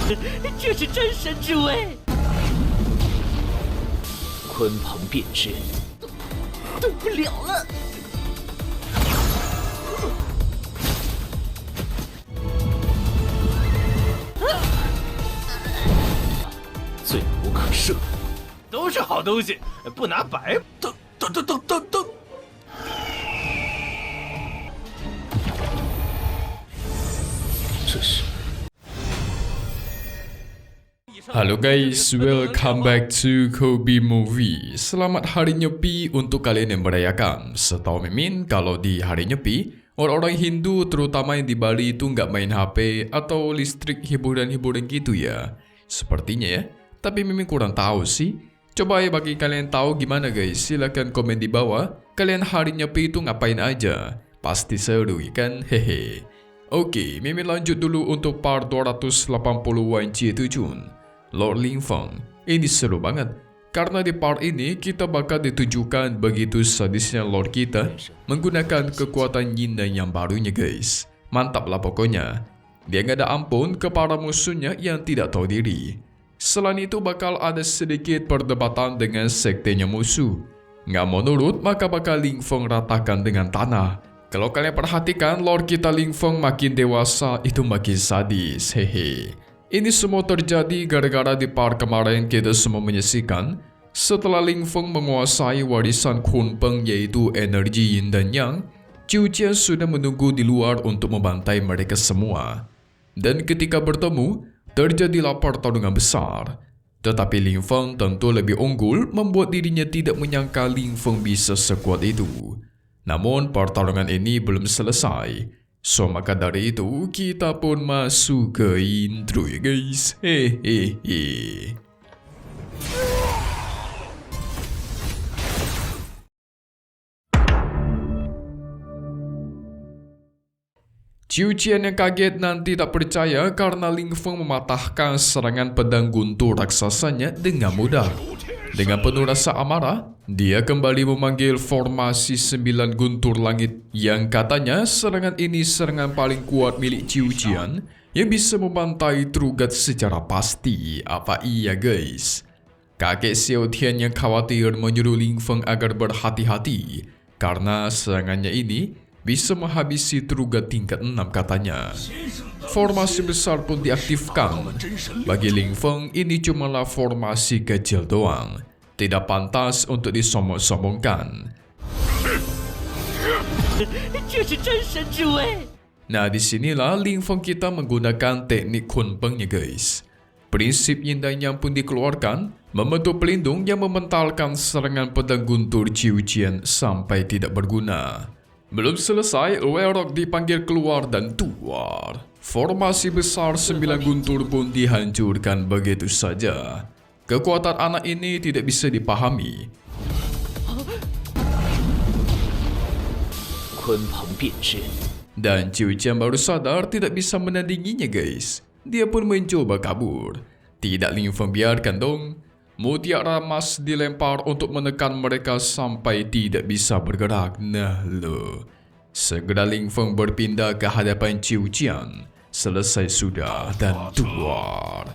这是真神之威！鲲鹏变身，动不了了。罪无可赦，都是好东西，不拿白。等。这是。 Halo guys, welcome back to Kobe Movie. Selamat Hari Nyepi untuk kalian yang merayakan. Setahu Mimin, kalau di Hari Nyepi, orang-orang Hindu terutama yang di Bali itu nggak main HP atau listrik hiburan-hiburan gitu ya. Sepertinya ya, tapi Mimin kurang tahu sih. Coba ya bagi kalian tahu gimana guys, silahkan komen di bawah. Kalian Hari Nyepi itu ngapain aja? Pasti seru kan? Hehe. Oke, Mimin lanjut dulu untuk part 280 Wanci Tujun. Lord Lingfeng, ini seru banget karena di part ini kita bakal ditujukan begitu sadisnya Lord kita menggunakan kekuatan yin dan yang barunya guys. Mantap lah pokoknya. Dia nggak ada ampun ke para musuhnya yang tidak tahu diri. Selain itu bakal ada sedikit perdebatan dengan sektenya musuh. Nggak mau nurut maka bakal Lingfeng ratakan dengan tanah. Kalau kalian perhatikan Lord kita Lingfeng makin dewasa itu makin sadis. Hehe. Ini semua terjadi gara-gara di part kemarin kita semua menyaksikan setelah Lingfeng menguasai warisan Kunpeng yaitu energi yin dan yang, Qiu Jian sudah menunggu di luar untuk membantai mereka semua. Dan ketika bertemu, terjadilah pertarungan besar. Tetapi Lingfeng tentu lebih unggul membuat dirinya tidak menyangka Lingfeng bisa sekuat itu. Namun pertarungan ini belum selesai. So maka dari itu kita pun masuk ke intro ya guys. Hehehe. Qiu Jian yang kaget dan tidak percaya karena Lingfeng mematahkan serangan pedang guntur raksasanya dengan mudah. Dengan penuh rasa amarah, dia kembali memanggil formasi 9 guntur langit yang katanya serangan ini serangan paling kuat milik Qiu Jian yang bisa membantai Trugat secara pasti. Apa iya guys? Kakek Xiao Tian yang khawatir menyuruh Lingfeng agar berhati-hati karena serangannya ini bisa menghabisi Trugat tingkat 6 katanya. Formasi besar pun diaktifkan. Bagi Lingfeng ini cumalah formasi kecil doang. Tidak pantas untuk disombong-sombongkan. Nah disinilah Lingfeng kita menggunakan teknik Kunpengnya guys. Prinsip yin dan yang pun dikeluarkan membentuk pelindung yang mementalkan serangan pedang guntur Qiu Jian sampai tidak berguna. Belum selesai, Werok dipanggil keluar dan tuar. Formasi besar 9 guntur pun dihancurkan begitu saja. Kekuatan anak ini tidak bisa dipahami. Dan Qiu Jian baru sadar tidak bisa menandinginya guys. Dia pun mencoba kabur. Tidak Lingfeng biarkan dong. Mutiara emas dilempar untuk menekan mereka sampai tidak bisa bergerak. Nah lo. Segera Lingfeng berpindah ke hadapan Qiu Jian. Selesai sudah dan tuar.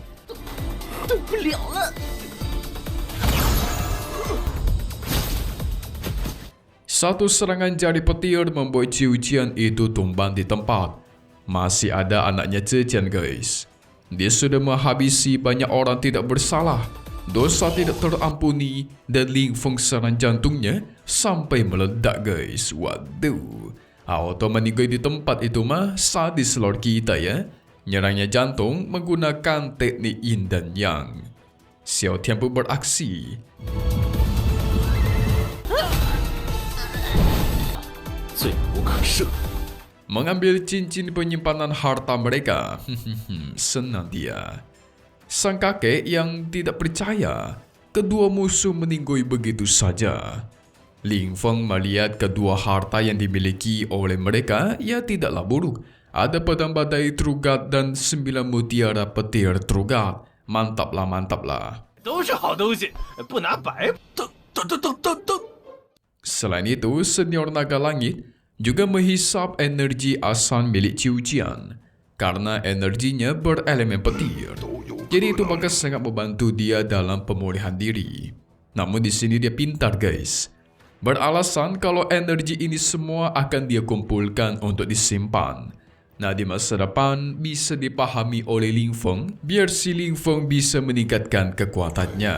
Satu serangan jari petir membuat Qiu Jian itu tumbang di tempat. Masih ada anaknya Zhejian guys. Dia sudah menghabisi banyak orang tidak bersalah. Dosa tidak terampuni dan Lingfeng serangan jantungnya sampai meledak guys. Waduh. Auto meninggal di tempat itu mah sadis Lord kita ya. Nyerangnya jantung menggunakan teknik yin dan yang. Xiao Tian pun beraksi. Mengambil cincin penyimpanan harta mereka. Senang dia. Sang kakek yang tidak percaya kedua musuh meninggoy begitu saja. Lingfeng melihat kedua harta yang dimiliki oleh mereka ya tidaklah buruk. Ada pedang badai Trugat dan 9 mutiara petir Trugat. Mantaplah, mantaplah. Selain itu, senior naga langit juga menghisap energi asan milik Qiu Jian. karena energinya berelemen petir. Jadi itu bakal sangat membantu dia dalam pemulihan diri. Namun di sini dia pintar guys. Beralasan kalau energi ini semua akan dia kumpulkan untuk disimpan. Nah di masa depan bisa dipahami oleh Ling Feng biar si Ling Feng bisa meningkatkan kekuatannya.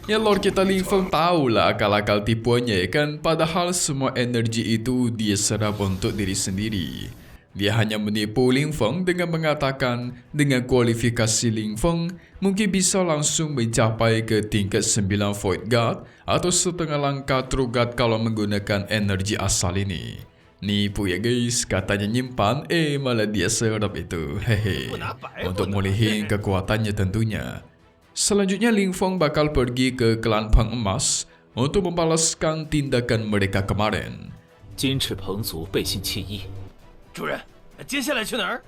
Ya Lord kita Ling Feng tahulah akal-akal tipuannya ya kan. Padahal semua energi itu dia serap untuk diri sendiri. Dia hanya menipu Ling Feng dengan mengatakan dengan kualifikasi Ling Feng mungkin bisa langsung mencapai ke tingkat 9 Void God atau setengah langkah True God kalau menggunakan energi asal ini. Nipu ya guys, katanya nyimpan, malah dia serap itu. Hehe. Untuk mulihin kekuatannya tentunya. Selanjutnya Ling Feng bakal pergi ke klan Peng Emas untuk membalaskan tindakan mereka kemarin. 金翅彭族背信弃义，主人，接下来去哪儿？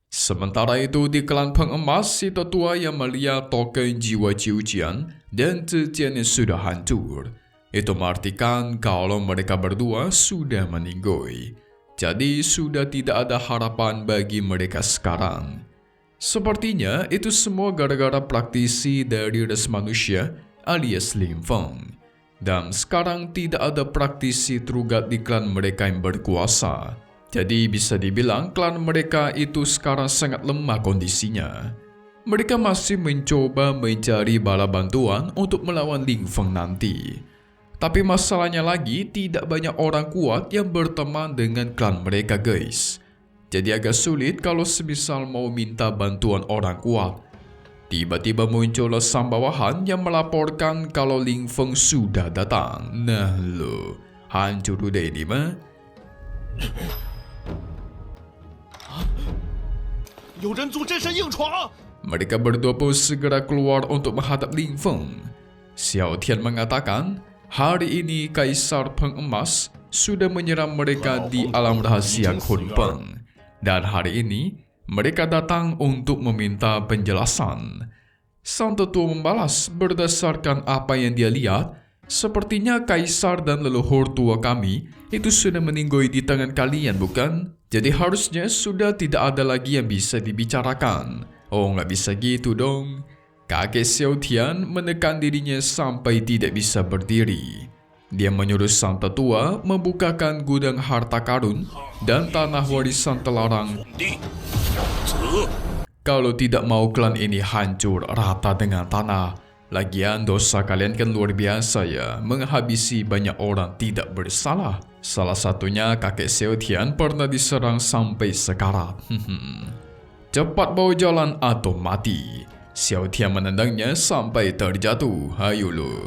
Sementara itu di klan Peng Emas, si tetua yang melihat token jiwa Jiujian dan Zetian yang sudah hancur. Itu mengartikan kalau mereka berdua sudah meninggoy. Jadi sudah tidak ada harapan bagi mereka sekarang. Sepertinya itu semua gara-gara praktisi dari ras manusia alias Ling Feng. Dan sekarang tidak ada praktisi True God di klan mereka yang berkuasa. Jadi bisa dibilang klan mereka itu sekarang sangat lemah kondisinya. Mereka masih mencoba mencari bala bantuan untuk melawan Ling Feng nanti. Tapi masalahnya lagi tidak banyak orang kuat yang berteman dengan klan mereka guys. Jadi agak sulit kalau semisal mau minta bantuan orang kuat. Tiba-tiba muncul sang bawahan yang melaporkan kalau Ling Feng sudah datang. Nah lo, hancur udah ini mah. Mereka berdua pun segera keluar untuk menghadap Ling Feng. Xiao Tian mengatakan, hari ini Kaisar Peng Emas sudah menyerang mereka di alam rahasia Kunpeng. Dan hari ini, mereka datang untuk meminta penjelasan. Sang tetua membalas berdasarkan apa yang dia lihat, sepertinya Kaisar dan leluhur tua kami itu sudah meninggoy di tangan kalian bukan? Jadi harusnya sudah tidak ada lagi yang bisa dibicarakan. Oh nggak bisa gitu dong. Kakek Xiao Tian menekan dirinya sampai tidak bisa berdiri. Dia menyuruh sang tetua membukakan gudang harta karun dan tanah warisan terlarang. Kalau tidak mau klan ini hancur rata dengan tanah. Lagian dosa kalian kan luar biasa ya, menghabisi banyak orang tidak bersalah. Salah satunya kakek Xiao Tian pernah diserang sampai sekarat. Cepat bawa jalan atau mati. Xiao Tian menendangnya sampai terjatuh. Ayo lo.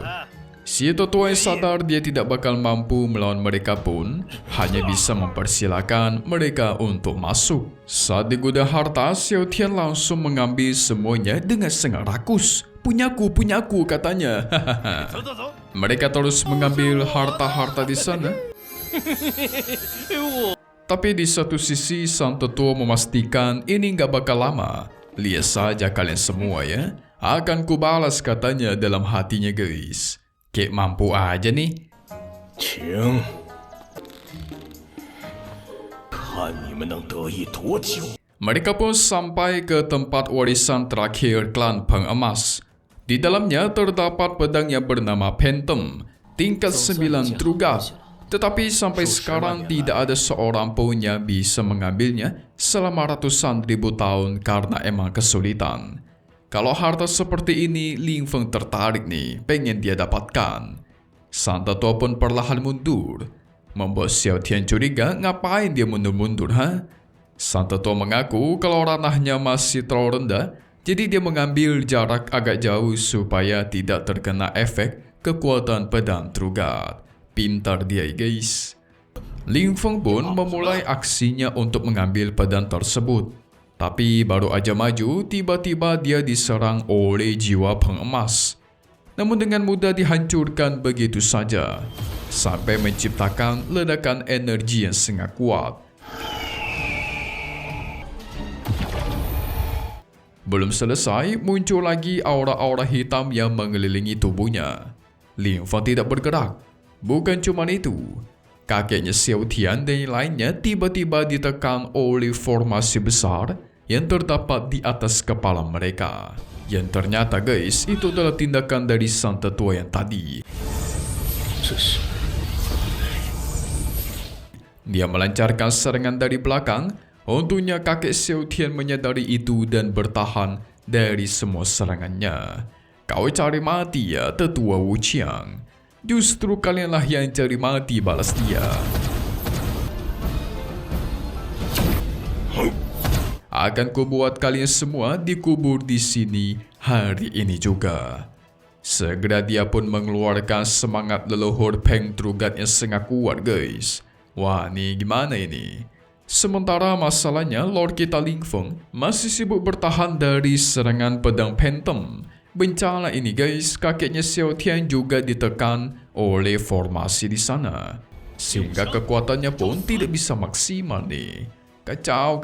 Si tetua yang sadar dia tidak bakal mampu melawan mereka pun hanya bisa mempersilakan mereka untuk masuk. Saat di gudang harta, Xiao Tian langsung mengambil semuanya dengan sangat rakus. Punyaku katanya. Mereka terus mengambil harta-harta di sana. Tapi di satu sisi sang tetua memastikan ini nggak bakal lama. Lihat saja kalian semua ya. Akan kubalas katanya dalam hatinya guys. Kayak mampu aja nih. Mereka pun sampai ke tempat warisan terakhir klan Peng Emas. Di dalamnya terdapat pedang yang bernama Phantom, tingkat 9 True God. Tetapi sampai sekarang tidak ada seorang pun yang bisa mengambilnya selama ratusan ribu tahun karena emang kesulitan. Kalau harta seperti ini Ling Feng tertarik nih, pengen dia dapatkan. Sang tetua pun perlahan mundur. Membuat Xiao Tian curiga ngapain dia mundur-mundur ha? Sang tetua mengaku kalau ranahnya masih terlalu rendah, jadi dia mengambil jarak agak jauh supaya tidak terkena efek kekuatan pedang True God. Pintar dia guys. Ling Feng pun memulai aksinya untuk mengambil pedang tersebut. Tapi baru aja maju, tiba-tiba dia diserang oleh jiwa Peng Emas. Namun dengan mudah dihancurkan begitu saja, sampai menciptakan ledakan energi yang sangat kuat. Belum selesai, muncul lagi aura-aura hitam yang mengelilingi tubuhnya. Ling Feng tidak bergerak. Bukan cuma itu, kakeknya Xiao Tian dan yang lainnya tiba-tiba ditekan oleh formasi besar yang terdapat di atas kepala mereka. Yang ternyata guys, itu adalah tindakan dari sang tetua yang tadi. Dia melancarkan serangan dari belakang. Untungnya kakek Xiao Tian menyadari itu dan bertahan dari semua serangannya. Kau cari mati ya, tetua Wu Qiang. Justru kalianlah yang cari mati, balas dia. Akan kubuat kalian semua dikubur di sini hari ini juga. Segera dia pun mengeluarkan semangat leluhur Peng Trugat yang sangat kuat guys. Wah, nih gimana ini? Sementara masalahnya Lord kita Ling Feng masih sibuk bertahan dari serangan pedang Phantom. Bencana ini guys, kakeknya Xiao Tian juga ditekan oleh formasi di sana. Sehingga kekuatannya pun tidak bisa maksimal nih. Kacau.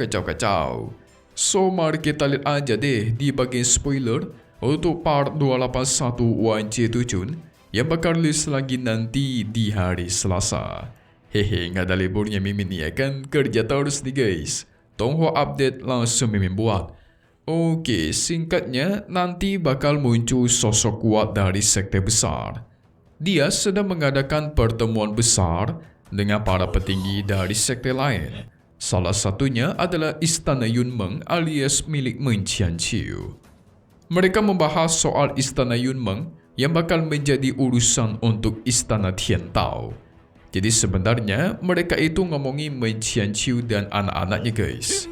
So mari kita lihat aja deh di bagian spoiler untuk part 281 Wan Jie Tujun yang bakal rilis lagi nanti di hari Selasa. Hehe, nggak ada liburnya Mimin nih ya kan, kerja terus nih guys. Tunggu update langsung Mimin buat. Oke, singkatnya nanti bakal muncul sosok kuat dari sekte besar. Dia sedang mengadakan pertemuan besar dengan para petinggi dari sekte lain. Salah satunya adalah Istana Yunmeng alias milik Meng Qianqiu. Mereka membahas soal Istana Yunmeng yang bakal menjadi urusan untuk Istana Tiantao. Jadi sebenarnya mereka itu ngomongin Meng Qianqiu dan anak-anaknya guys.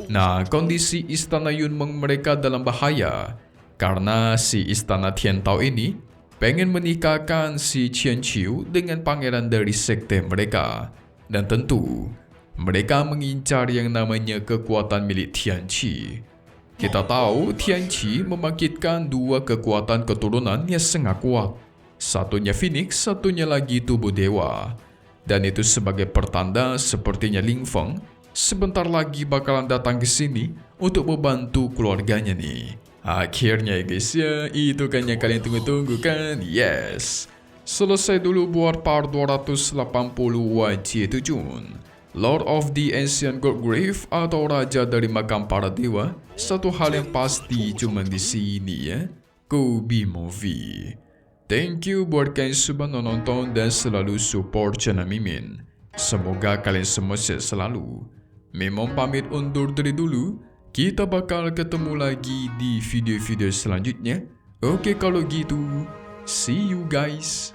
Nah, kondisi Istana Yunmeng mereka dalam bahaya karena si Istana Tiantao ini pengen menikahkan si Qianqiu dengan pangeran dari sekte mereka. Dan tentu mereka mengincar yang namanya kekuatan milik Tianqi. Kita tahu Tianqi membangkitkan dua kekuatan keturunan yang sangat kuat. Satunya Phoenix, satunya lagi tubuh dewa. Dan itu sebagai pertanda sepertinya Ling Feng sebentar lagi bakalan datang ke sini untuk membantu keluarganya nih. Akhirnya guys ya, itu kan yang kalian tunggu-tunggu kan? Yes. Selesai dulu buat part 280 Wan Jie Tujun. Lord of the Ancient God Grave atau Raja dari Makam Para Dewa, satu hal yang pasti cuma di sini ya, Kobe Movie. Thank you buat kalian semua nonton dan selalu support channel Mimin. Semoga kalian semua sehat selalu. Mimin pamit undur diri dulu. Kita bakal ketemu lagi di video-video selanjutnya. Oke kalau gitu, see you guys.